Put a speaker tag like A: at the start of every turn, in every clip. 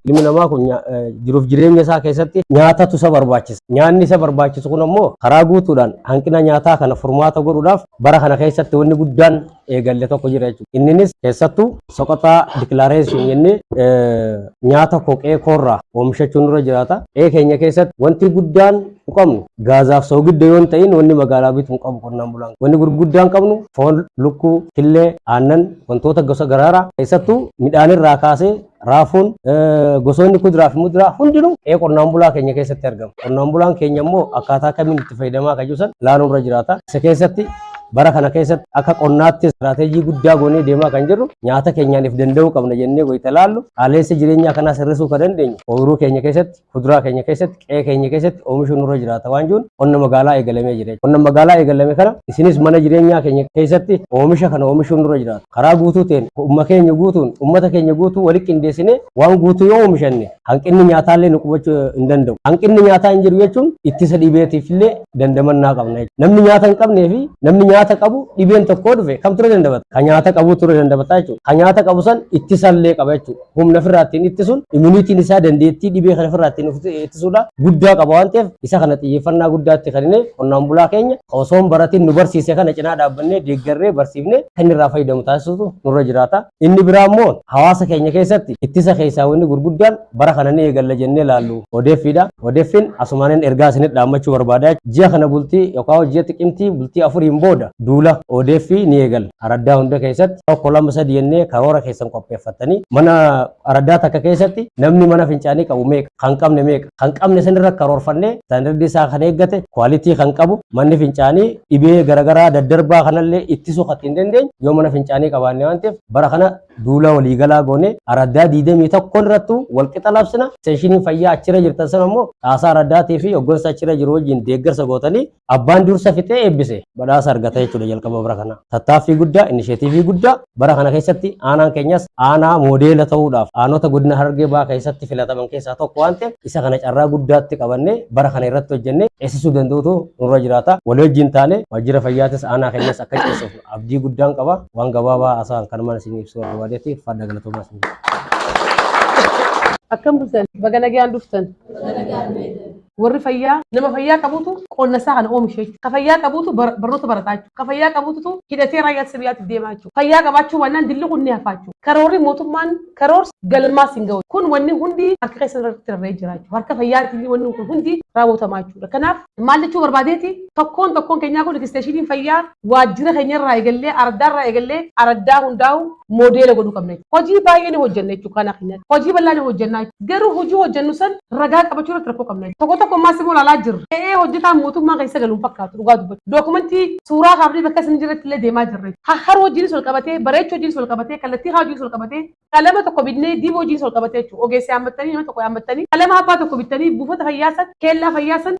A: ilmi namaa kun jiruuf jireenya isaa keessatti nyaatatu isa barbaachisa. Nyaanni isa barbaachisu kun ammoo karaa guutuudhaan hanqina nyaataa kana furmaata godhuudhaaf bara kana keessatti wanni guddaan eegalle tokko jira jechuudha. Inninis keessattuu soqotaa diklaareeshin jennee nyaata koqee koorraa oomishachuun dura jiraata. Keenya keessatti wanti guddaan qabnu gaazaaf soogidda yoon ta'in wanni magaalaa bituu qabu qonnaan bulaan. Wanni gurguddaan qabnu foon, lukkuu, killee, aannan wantoota gosa garaagaraa keessattuu midhaanirraa kaasee raafuun gosoonni kuduraa fi muduraa hundinuu qonnaan bulaa keenya keessatti argamu. Qonnaan bulaan keenya immoo akkaataa kamiin itti fayyadamaa kan jiran laanuun irra jiraata. Isa keessatti bara kana keessatti akka qonnaatti istiraatejii guddaa goonee deemaa kan jirru nyaata keenyaaniif danda'uu qabna jennee goyita laallu qaalessi jireenyaa kanaa sirrisuu kan dandeenyu ooyiruu keenya keessatti kuduraa keenya keessatti qe'ee keenya keessatti oomishuun nurra jiraata waan jiruun qonna magaalaa eegalamee jira. Qonna magaalaa eegalame kana isinis mana jireenyaa keenya keessatti oomisha kana oomishuun nurra jiraata. Karaa guutuu ta'een uummata keenya guutuu walitti qindeessinee waan guutuu yoo oomishanne hanqinni nyaataallee nu qubachuu hin danda'u. Hanqinni nyaataa hin jiru jechuun ittisa dhibeetiifillee dandamannaa qabna. Namni nyaata hin qabnee fi namni nyaata qabu dhibeen tokko dhufe kam ture dandamata. Kan nyaata qabu ture dandamata jechuudha. Kan nyaata qabu san ittisallee qaba jechuudha. Humna ofirraattiin ittisuun immuniitiin isaa dandeettii dhibee kana ofirraattiin ittisuudha guddaa qaba waan ta'eef isa kana xiyyeeffannaa guddaatti kennine qonnaan bulaa keenya osoon baratiin nu barsiise kana cinaa dhaabbannee deeggarree barsiifnee kan irraa fayyadamu taasisutu nurra jiraata. Inni biraa immoo hawaasa keenya keessatti ittisa keessaa wanni gurguddaan bara kana ni eegalla jennee laallu odeeffiidha. Odeeffiin asumaaniin ergaa isinitti dhaammachuu barbaada. Ji'a kana bultii yookaan ji'a xiqqimtii bultii afuriin booda duula odeeffii ni eegalla. Araddaa hunda keessatti tokko lama sadii jennee karoora keessan qopheeffattanii mana araddaa takka keessatti namni mana fincaanii qabu meeqa kan qabne meeqa kan qabne sanirra karoorfannee standardii isaa kan eeggate kwaalitii kan qabu manni fincaanii dhibee garaagaraa daddarbaa kanallee ittisuu kan hin dandeenye yoo mana fincaanii qabaanne waan ta'eef bara kana duula waliigalaa goone araddaa 21 irrattu walqixa labsina. Seeshiniin fayyaa achirra jirtan sana immoo xaasaa araddaatii fi hoggansa achirra jiru wajjin deeggarsa gootanii abbaan dursa fixee eebbise badhaasa argata jechuudha jalqaba bara kana. Tattaaffii guddaa inisheetiivii guddaa bara kana keessatti aanaan keenyas aanaa moodeela ta'uudhaaf aanota godina Harargee Bahaa keessatti filataman keessaa tokko waan ta'eef isa kana carraa guddaatti qabannee bara kana irratti hojjennee eessisuu danda'utu nurra jiraata. Walii wajjin taane waajjira fayyaatis aanaa keenyas akka ceessuuf abdii guddaan qaba. Waan gabaabaa asaan kan mana isin ibsuu barbaadeetiif fadda galatoomaa isin.
B: Akkam bultan baga nagaan dhuftan. Warri fayyaa nama fayyaa qabutu qonna isaa kana oomisha jechuudha. Ka fayyaa qabutu barnoota barataa jechuudha. Ka fayyaa qabutu hidhatee raayyaa ittisa biyyaatti deemaa jechuudha. Fayyaa qabaachuu wannaan dilli kun ni hafaa jechuudha. Karoorri mootummaan karoorsi galmaas hin ga'u. Kun wanni hundi harka keessa irratti rarra'ee jira jechuudha. Harka fayyaatiin wanni kun hundi raawwatamaa jechuudha. Kanaaf maal jechuu barbaadeeti tokkoon keenyaa kun isteeshiniin fayyaa waajjira keenyarraa eegallee araddaarraa eegallee araddaa hundaa'u moodeela godhuu qabna jechuudha. Hojii baay'ee ni hojjenna jechuudha kana keenyatti. Hojii bal'aa ni hojjenna garuu hojii hojjennu san ragaa qabachuu irratti rakkoo qabna jechuudha. Tokko maas immoo laalaa jirra. Hojjetaan mootummaa keessa galuun fakkaatu dhugaa dubbatu. Dookumentii suuraa kaafnee bakka isin jirratti illee deemaa jirra. Har hojiinis ol qabatee bareechuu hojiinis ol qabatee kallattii hojiinis ol qabatee qalama tokko bitnee diiboo hojiinis ol qabatee jechuudha. Ogeessa yaammattanii nama tokko yaammattanii qalama abbaa tokko bittanii buufata fayyaasan keellaa fayyaasan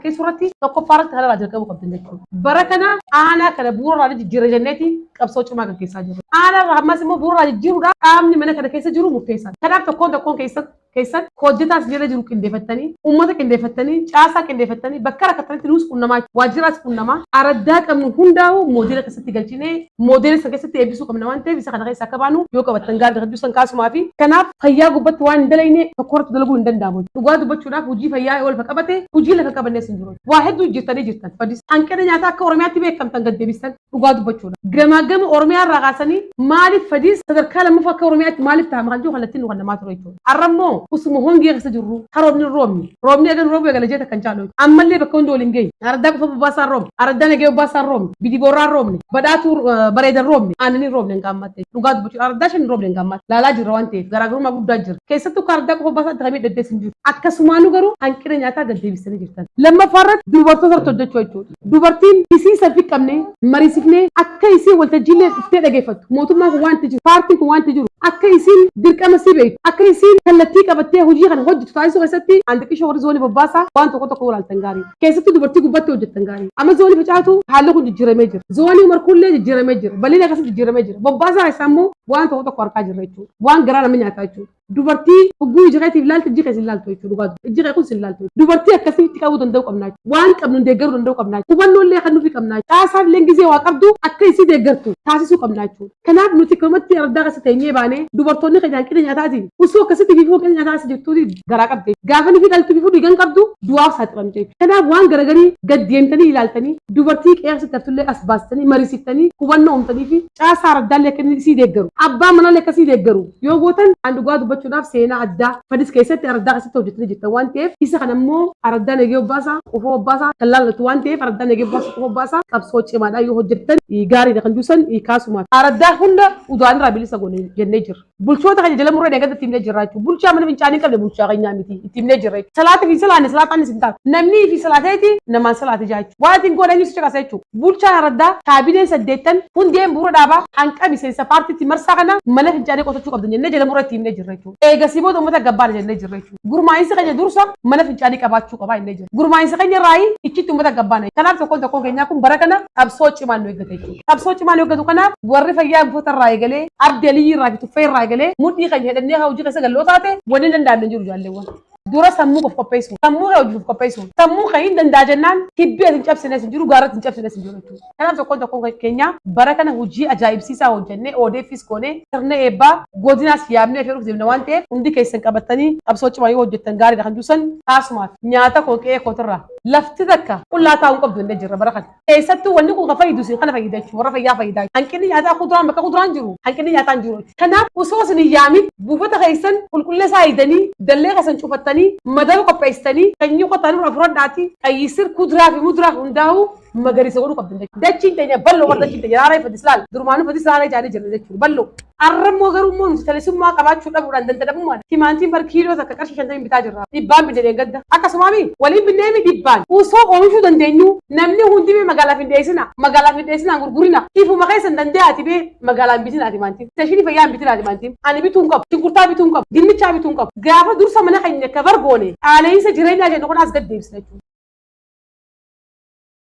B: keessurratti tokkoffaarratti kanarraa jalqabuu qabdan jechuudha. Bara kana aanaa kana bu'uuraan jijjiirra jenneeti qabsoo cimaa gaggeessaa jirra. Aanaa ammas immoo bu'uuraan jijjiiruudhaan qaamni mana kana keessa jiru murteessaadha. Kanaaf tokkoon keessatti hojjetaas jala jiru qindeeffattanii uummata qindeeffattanii caasaa qindeeffattanii bakka rakkatanitti nuus qunnamaa waajjiraas qunnamaa araddaa qabnu hundaa'u moodeela keessatti galchinee moodeela isa keessatti eebbisuu qabna waan ta'eef isa kana keessa akka baanu yoo qabattan gaarii hedduu san kaasumaa fi kanaaf fayyaa gubbatti waan hin dalayne tokkorratti dalaguu hin danda'amu. Dhugaa dubbachuudhaaf hojii fayyaa wal qabate hojii lafa qabannees hin jiru. Waa hedduu hojjetanii jirtan. Hanqina nyaataa akka Oromiyaatti beekamtan gad deebistan dhugaa dubbachuudha. Gama Oromiyaa irraa kaasanii maaliif fadiis sadarkaa lammaffaa akka Oromiyaatti maaliif ta'a maqaan jiru kallattiin nu kan namaa ture jechuudha. Har'ammoo usuma hongee keessa jirru haroobni roobni eegan roobu eegala jeeta kan caalu ammallee bakka hundi waliin ga'e araddaa qofa babbaasaan roobni araddaa nagee babbaasaan roobni bidibooraan roobni badhaatuu bareedan roobni aananii roobni hin gaammatte dhugaa dubbachuudha araddaa shan roobni hin gaammatte laalaa jirra waan ta'eef garaagarummaa guddaa jira keessattuu akka araddaa qofa babbaasaan takamee deddeessin jiru akkasumaanuu garuu hanqina nyaataa gad deebisanii jirtan lammaffaarratti dubartoota irratti hojjechuu jechuudha dubartiin isii salphii qabnee mariisifnee akka isii waltajjiillee dhuftee dhageeffattu mootummaan kun waanti jiru paartiin kun waanti jiru akka isiin dirqama si beektu akka isiin kallattii qabattee hojii kana hojjetu taasisuu keessatti antiqishoo warri zoonii babbaasaa waan tokko walaaltan gaarii keessatti dubartii gubbatti hojjettan gaarii amma zoonii facaatu haalli kun jijjiiramee jira zoonii markuullee jijjiiramee jira bal'ina akkasii jijjiiramee jira babbaasaa isaa immoo waan tokko harkaa jirra jechuudha waan garaa nama nyaataa jechuudha dubartii hugguu ijjeetiif ilaalti ijji keessa ilaaltu jechuudha ijji kun sin ilaaltu dubartii akkasitti qabuu danda'u qabnaa waan qabnu deeggaruu danda'u qabnaa hubannoo kan nufi qabnaa caasaan illee gizee waa qabdu akka isii deeggartu taasisuu qabnaa jechuudha kanaaf nuti kamatti araddaa keessa teenyee baanee baane dubartoonni keenya hanqina nyaataati. Usoo akkasitti bifuu hanqina nyaataa jettuuti garaa qabde. Gaafa ni fidaltu bifuu dhiigan qabdu du'aaf saaxilamte jechuudha. Kanaaf waan garagarii gad deemtanii ilaaltanii dubartii qe'ee tartullee as baastanii mariisiftanii hubannoo uumtanii fi caasaa araddaallee akka sii deeggaru. Abbaa manallee akka sii deeggaru. Yoo gootan an dhugaa dubbachuudhaaf seenaa addaa fadis keessatti araddaa asitti hojjetanii jirtan waan ta'eef isa kana immoo araddaa nagee obbaasaa qofoo obbaasaa kan laallatu waan ta'eef araddaa nagee obbaasaa qofoo obbaasaa qabsoo cimaadhaa yoo hojjettan gaariidha kan duusan kaasumaaf. Araddaa hunda udaan irraa bilisa goone jennee jirra. Bulchoota keenya jala murree deeggarta ittiin jirra jechuudha. Bulchaa mana fincaanii qabne bulchaa keenyaa miti ittiin jirra. Salaatii fi salaanni salaataan isin ta'a. Namni fi salaateeti namaan salaate jaachu. Waan ittiin godhan isu caqasa jechuudha. Bulchaan araddaa kaabineen 8 hundeen bu'uura dhaabaa hanqa miseensa paartiitti marsaa kana mana fincaanii qotachuu qabdan jennee jala murree ittiin jirra jechuudha. Eegasii booda uummata gabbaadha jennee jirra jechuudha. Gurmaa'insi keenya dursa mana fincaanii qabaachuu qabaa jennee jirra. Gurmaa'insi keenya raayii ichitti uummata gabbaana. Kanaaf tokkoon keenyaa kun bara kana qabsoo cimaan nu eeggate jechuudha. Qabsoo cimaan nu eeggatu kanaaf warri fayyaa buufata irraa eegalee ardeelii irraa fi tuffee irraa eegalee mudhii keenya hidhannee hojii keessa galloo taate wanni danda'amne jiru jaalleewwan. Dura sammuu of qopheessu. Sammuu hojii of qopheessu. Sammuu kan hin danda'a jennaan hibbii hin cabsines hin jiru gaarratti hin cabsines hin jiru jechuudha. Kanaaf tokkoon keenya bara kana hojii ajaa'ibsiisaa hojjennee odeeffis goonee sirna eebbaa godinaas yaabnee fe'uuf deemna waan ta'eef hundi keessan qabatanii qabsoo cimaa yoo hojjettan gaariidha kan duusan kaasumaaf nyaata qe'ee kootirraa lafti takka qullaa taa'uu qabdu jennee jirra bara kana. Keessattuu wanni kun kan fayyidu sin kana fayyida jechuudha. Warra fayyaa fayyidaa. Hanqinni nyaataa kuduraan bakka kuduraan jiru hanqinni nyaataa hin jiru. Kanaaf osoo isin hin yaamin buufata keessan qulqulleessaa hidanii dallee keessan cufattanii madaba qopheessitanii kanyii qotaan irraa furadhaati qayyisir kuduraa fi muduraa hundaa'u magariisa godhuu qabdan jechuudha. Dachiin teenya bal'oo warra dachiin teenya raaraa ifatti silaal durumaanuu ifatti silaalaa ijaaree jirra jechuudha bal'oo. Arrammoo garuu immoo nuti talisummaa qabaachuu dhabuudhaan dandadhabummaan timaatiin bar kiiloo takka qarshii 50 bitaa jirra. Dhibbaan binnee gadda. Akkasumaami waliin binneemi dhibbaan. Usoo oomishuu dandeenyu namni hundi magaalaa findeessina. Magaalaa findeessinaan gurgurina. Ifuma keessan danda'aati bee magaalaan bitinaa timaatiin. Tashiin fayyaa bitinaa timaatiin. Ani bituun qabu. Shunkurtaa bituun qabu. Dinnichaa bituun qabu. Gaafa dursa mana keenya akka bargoone qaala'insa jireenyaa jennu kun as gad deebisna jechuudha.